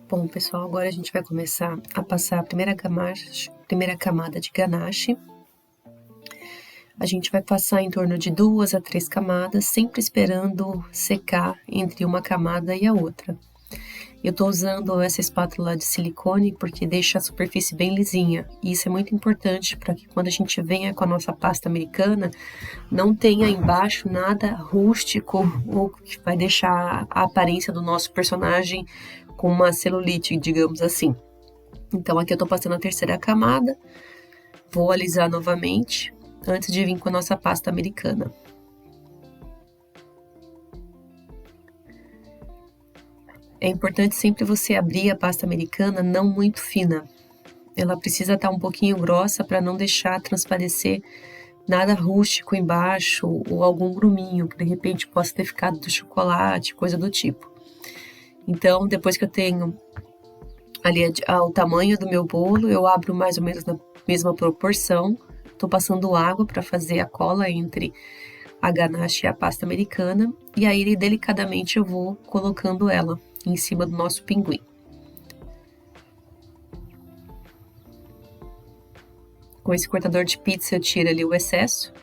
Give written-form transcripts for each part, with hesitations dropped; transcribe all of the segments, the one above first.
Bom, pessoal, agora a gente vai começar a passar a primeira camada de ganache. A gente vai passar em torno de 2 a 3 camadas, sempre esperando secar entre uma camada e a outra. Eu tô usando essa espátula de silicone porque deixa a superfície bem lisinha. E isso é muito importante para que quando a gente venha com a nossa pasta americana, não tenha embaixo nada rústico ou que vai deixar a aparência do nosso personagem com uma celulite, digamos assim. Então aqui eu tô passando a terceira camada, vou alisar novamente antes de vir com a nossa pasta americana. É importante sempre você abrir a pasta americana não muito fina. Ela precisa estar um pouquinho grossa para não deixar transparecer nada rústico embaixo ou algum gruminho que de repente possa ter ficado do chocolate, coisa do tipo. Então, depois que eu tenho ali o tamanho do meu bolo, eu abro mais ou menos na mesma proporção. Estou passando água para fazer a cola entre a ganache e a pasta americana. E aí, delicadamente, eu vou colocando ela em cima do nosso pinguim. Com esse cortador de pizza eu tiro ali o excesso.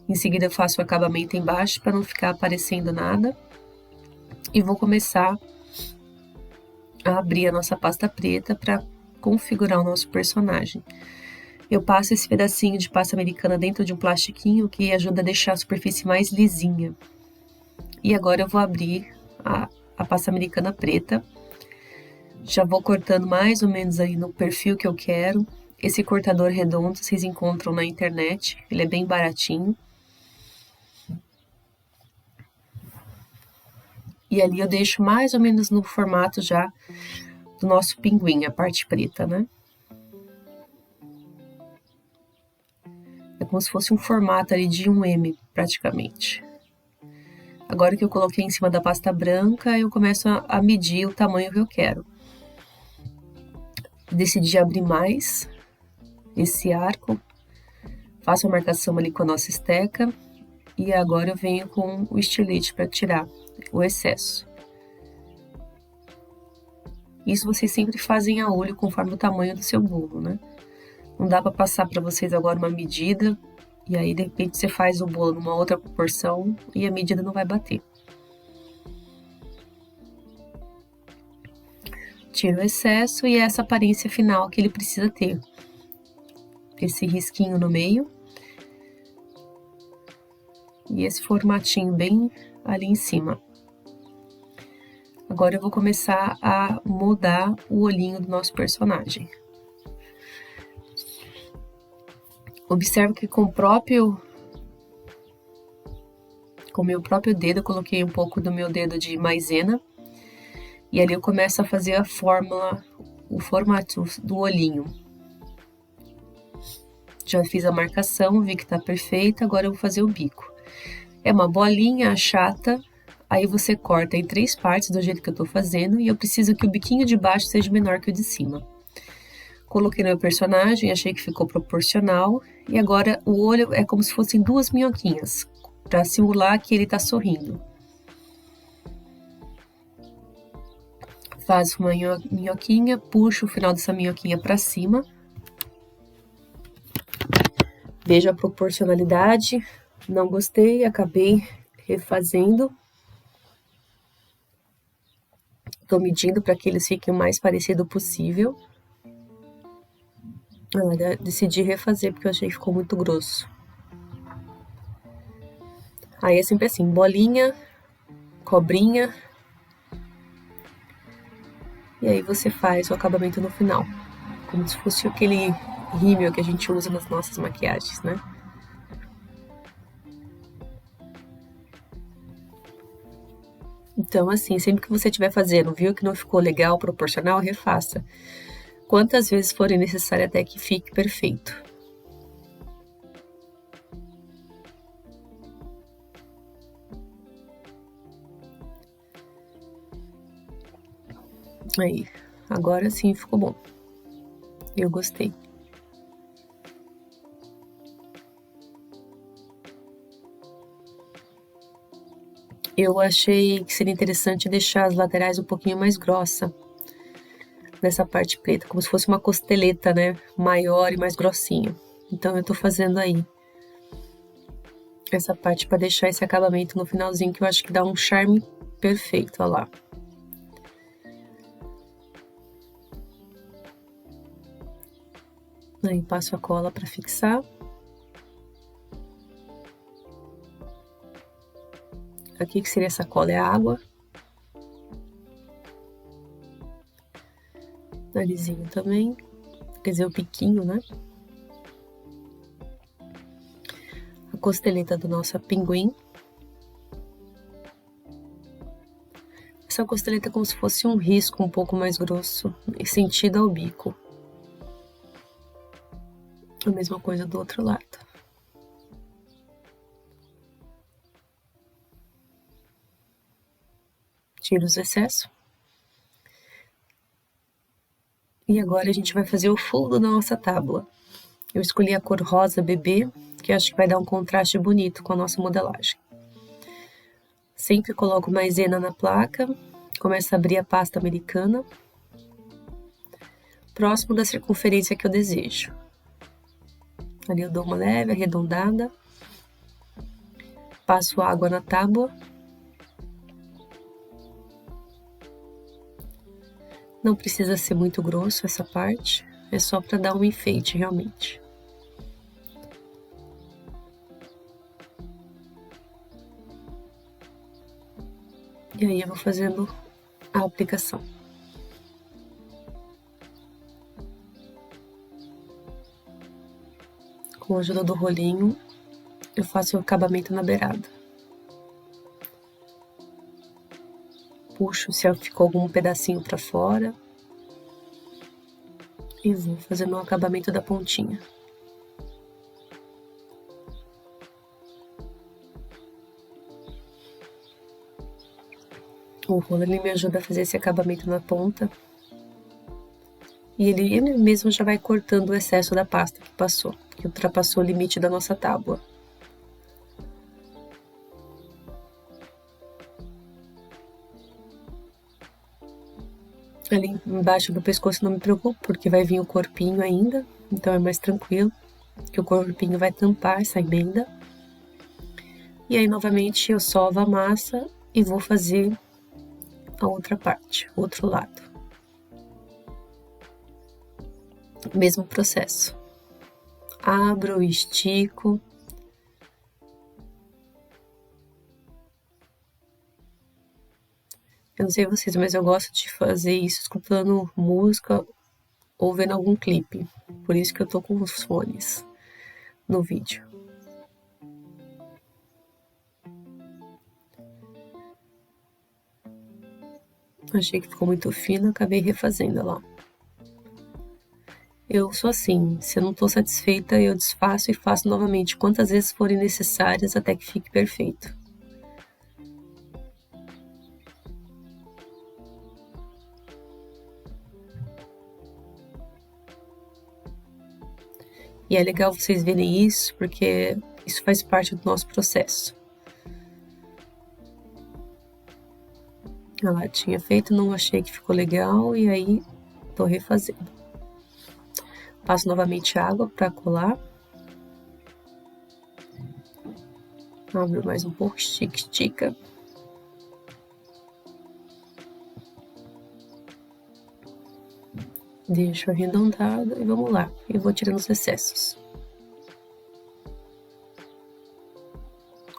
Em seguida eu faço o acabamento embaixo para não ficar aparecendo nada. E vou começar a abrir a nossa pasta preta para configurar o nosso personagem. Eu passo esse pedacinho de pasta americana dentro de um plastiquinho que ajuda a deixar a superfície mais lisinha. E agora eu vou abrir a pasta americana preta. Já vou cortando mais ou menos aí no perfil que eu quero. Esse cortador redondo vocês encontram na internet, ele é bem baratinho. E ali eu deixo mais ou menos no formato já do nosso pinguim, a parte preta, né? É como se fosse um formato ali de 1M, praticamente. Agora que eu coloquei em cima da pasta branca, eu começo a medir o tamanho que eu quero. Decidi abrir mais esse arco, faço a marcação ali com a nossa esteca e agora eu venho com o estilete para tirar o excesso. Isso vocês sempre fazem a olho conforme o tamanho do seu bolo, né? Não dá para passar para vocês agora uma medida e aí de repente você faz o bolo numa outra proporção e a medida não vai bater. Tiro o excesso e essa aparência final que ele precisa ter. Esse risquinho no meio e esse formatinho bem ali em cima. Agora eu vou começar a moldar o olhinho do nosso personagem. Observe que com o meu próprio dedo, eu coloquei um pouco do meu dedo de maisena e ali eu começo a fazer a fórmula, o formato do olhinho. Já fiz a marcação, vi que tá perfeita, agora eu vou fazer o bico. É uma bolinha chata, aí você corta em 3 partes do jeito que eu tô fazendo e eu preciso que o biquinho de baixo seja menor que o de cima. Coloquei no meu personagem, achei que ficou proporcional e agora o olho é como se fossem 2 minhoquinhas, para simular que ele tá sorrindo. Faço uma minhoquinha, puxo o final dessa minhoquinha para cima. Vejo a proporcionalidade, não gostei, acabei refazendo. Tô medindo para que eles fiquem o mais parecido possível. Decidi refazer porque eu achei que ficou muito grosso. Aí é sempre assim, bolinha, cobrinha. E aí você faz o acabamento no final. Como se fosse aquele rímel que a gente usa nas nossas maquiagens, né? Então, assim, sempre que você estiver fazendo, viu que não ficou legal, proporcional, refaça. Quantas vezes forem necessárias até que fique perfeito. Aí, agora sim ficou bom. Eu gostei. Eu achei que seria interessante deixar as laterais um pouquinho mais grossa, nessa parte preta, como se fosse uma costeleta, né, maior e mais grossinha. Então eu tô fazendo aí essa parte para deixar esse acabamento no finalzinho, que eu acho que dá um charme perfeito, olha lá. Aí passo a cola para fixar. Aqui que seria essa cola é a água. Narizinho também, quer dizer, o biquinho, né? A costeleta do nosso pinguim. Essa costeleta é como se fosse um risco um pouco mais grosso, sentido ao bico. A mesma coisa do outro lado. Tiro os excessos. E agora a gente vai fazer o fundo da nossa tábua. Eu escolhi a cor rosa bebê, que acho que vai dar um contraste bonito com a nossa modelagem. Sempre coloco maisena na placa, começo a abrir a pasta americana, próximo da circunferência que eu desejo. Ali eu dou uma leve arredondada, passo água na tábua. Não precisa ser muito grosso essa parte, é só para dar um enfeite realmente. E aí eu vou fazendo a aplicação. Com a ajuda do rolinho, eu faço o acabamento na beirada. Puxo se ficou algum pedacinho para fora. E vou fazendo o acabamento da pontinha. O rolo ele me ajuda a fazer esse acabamento na ponta. E ele mesmo já vai cortando o excesso da pasta que passou, que ultrapassou o limite da nossa tábua. Ali embaixo do pescoço não me preocupo, porque vai vir o corpinho ainda, então é mais tranquilo, que o corpinho vai tampar essa emenda. E aí, novamente, eu sovo a massa e vou fazer a outra parte, o outro lado. Mesmo processo. Abro, estico. Eu não sei vocês, mas eu gosto de fazer isso escutando música ou vendo algum clipe. Por isso que eu tô com os fones no vídeo. Achei que ficou muito fino, acabei refazendo lá. Eu sou assim, se eu não tô satisfeita, eu desfaço e faço novamente quantas vezes forem necessárias até que fique perfeito. E é legal vocês verem isso, porque isso faz parte do nosso processo. Ela tinha feito, não achei que ficou legal, e aí tô refazendo. Passo novamente água para colar. Abro mais um pouco, estica. Deixo arredondado e vamos lá. Eu vou tirando os excessos.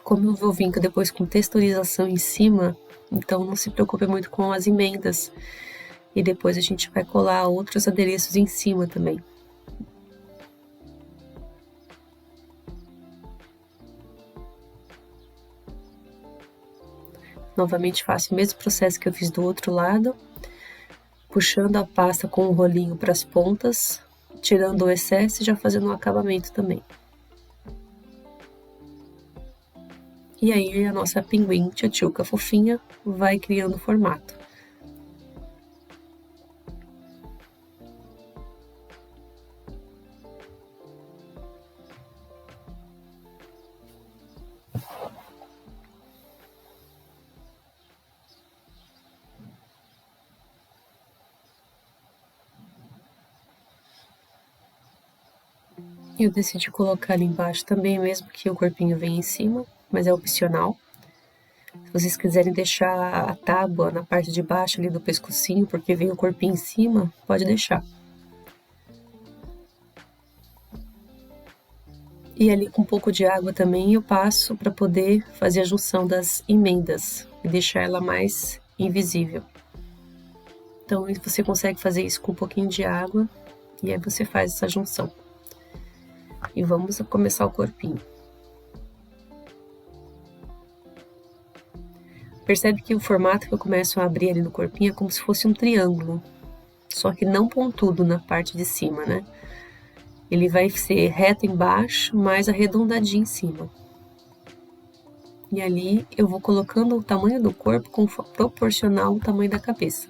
Como eu vou vir depois com texturização em cima, então não se preocupe muito com as emendas. E depois a gente vai colar outros adereços em cima também. Novamente faço o mesmo processo que eu fiz do outro lado, puxando a pasta com o rolinho para as pontas, tirando o excesso e já fazendo um acabamento também. E aí a nossa pinguim tchutchuca fofinha vai criando o formato. Eu decidi colocar ali embaixo também, mesmo que o corpinho venha em cima, mas é opcional. Se vocês quiserem deixar a tábua na parte de baixo ali do pescocinho, porque vem o corpinho em cima, pode deixar. E ali com um pouco de água também eu passo para poder fazer a junção das emendas e deixar ela mais invisível. Então você consegue fazer isso com um pouquinho de água e aí você faz essa junção. E vamos começar o corpinho. Percebe que o formato que eu começo a abrir ali no corpinho é como se fosse um triângulo, só que não pontudo na parte de cima, né? Ele vai ser reto embaixo, mais arredondadinho em cima. E ali eu vou colocando o tamanho do corpo proporcional ao tamanho da cabeça.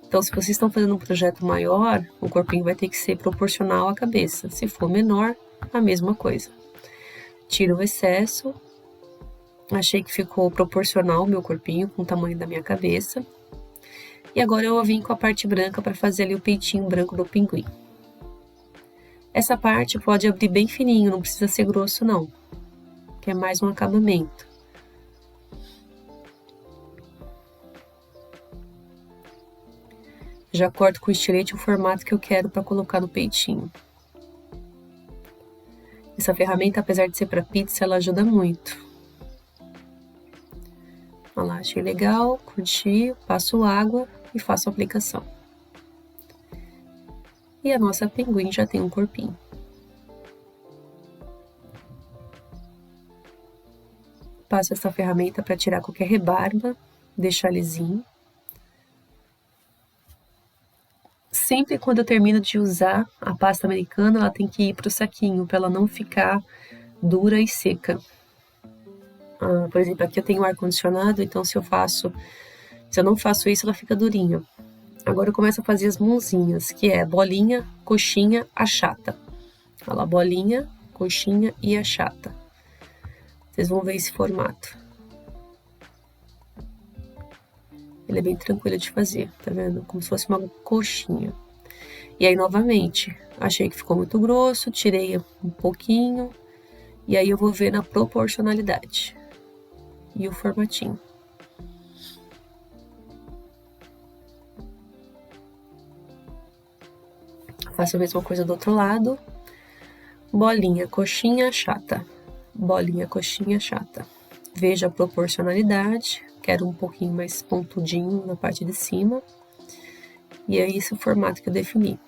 Então, se vocês estão fazendo um projeto maior, o corpinho vai ter que ser proporcional à cabeça. Se for menor, a mesma coisa. Tiro o excesso. Achei que ficou proporcional o meu corpinho com o tamanho da minha cabeça. E agora eu vim com a parte branca para fazer ali o peitinho branco do pinguim. Essa parte pode abrir bem fininho, não precisa ser grosso não, que é mais um acabamento. Já corto com estilete o formato que eu quero para colocar no peitinho. Essa ferramenta, apesar de ser para pizza, ela ajuda muito. Olha lá, achei legal, curti, passo água e faço a aplicação. E a nossa pinguim já tem um corpinho. Passo essa ferramenta para tirar qualquer rebarba, deixar lisinho. Sempre quando eu termino de usar a pasta americana, ela tem que ir para o saquinho, para ela não ficar dura e seca. Por exemplo, aqui eu tenho ar-condicionado, então se eu não faço isso, ela fica durinha. Agora eu começo a fazer as mãozinhas, que é bolinha, coxinha, achata. Olha lá, bolinha, coxinha e achata. Vocês vão ver esse formato. Ele é bem tranquilo de fazer, tá vendo? Como se fosse uma coxinha. E aí, novamente, achei que ficou muito grosso, tirei um pouquinho. E aí eu vou ver na proporcionalidade. E o formatinho. Faço a mesma coisa do outro lado. Bolinha, coxinha, chata. Bolinha, coxinha, chata. Veja a proporcionalidade. Quero um pouquinho mais pontudinho na parte de cima. E é esse o formato que eu defini.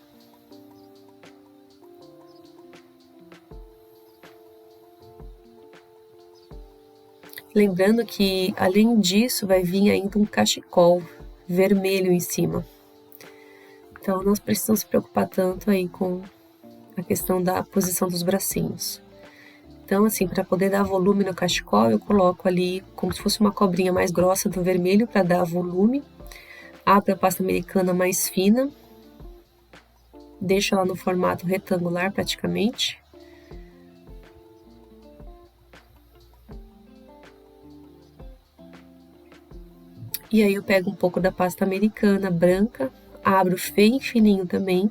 Lembrando que, além disso, vai vir ainda um cachecol vermelho em cima. Então, não precisam se preocupar tanto aí com a questão da posição dos bracinhos. Então, assim, para poder dar volume no cachecol, eu coloco ali como se fosse uma cobrinha mais grossa do vermelho para dar volume. Abro a pasta americana mais fina. Deixo ela no formato retangular praticamente. E aí eu pego um pouco da pasta americana branca, abro bem fininho também,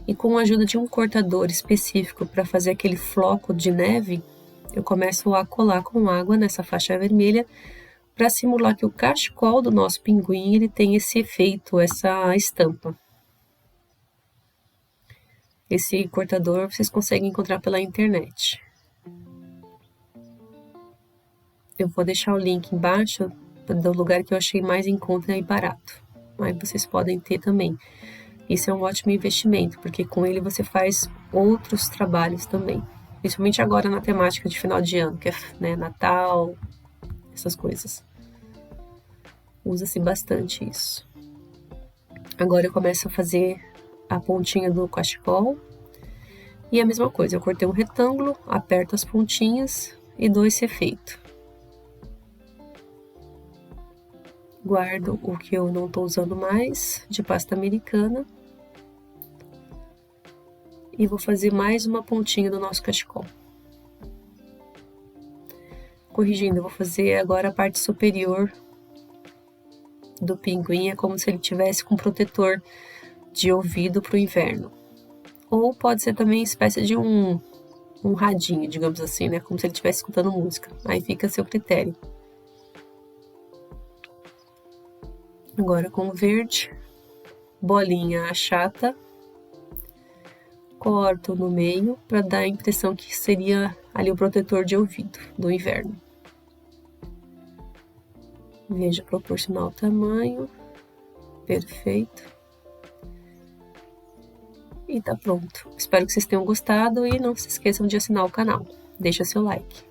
e com a ajuda de um cortador específico para fazer aquele floco de neve, eu começo a colar com água nessa faixa vermelha para simular que o cachecol do nosso pinguim ele tem esse efeito, essa estampa. Esse cortador vocês conseguem encontrar pela internet. Eu vou deixar o link embaixo do lugar que eu achei mais em conta e barato. Aí vocês podem ter também. Isso é um ótimo investimento, porque com ele você faz outros trabalhos também. Principalmente agora na temática de final de ano, que é, né, Natal, essas coisas. Usa-se bastante isso. Agora eu começo a fazer a pontinha do cachecol. E a mesma coisa, eu cortei um retângulo, aperto as pontinhas e dou esse efeito. Guardo o que eu não estou usando mais, de pasta americana. E vou fazer mais uma pontinha do nosso cachecol. Corrigindo, eu vou fazer agora a parte superior do pinguim. É como se ele tivesse com protetor de ouvido para o inverno. ou pode ser também espécie de um radinho, digamos assim, né? Como se ele estivesse escutando música. Aí fica a seu critério. Agora com o verde, bolinha achata, corto no meio para dar a impressão que seria ali o protetor de ouvido do inverno. Veja proporcional o tamanho, perfeito. E tá pronto. Espero que vocês tenham gostado e não se esqueçam de assinar o canal. Deixa seu like.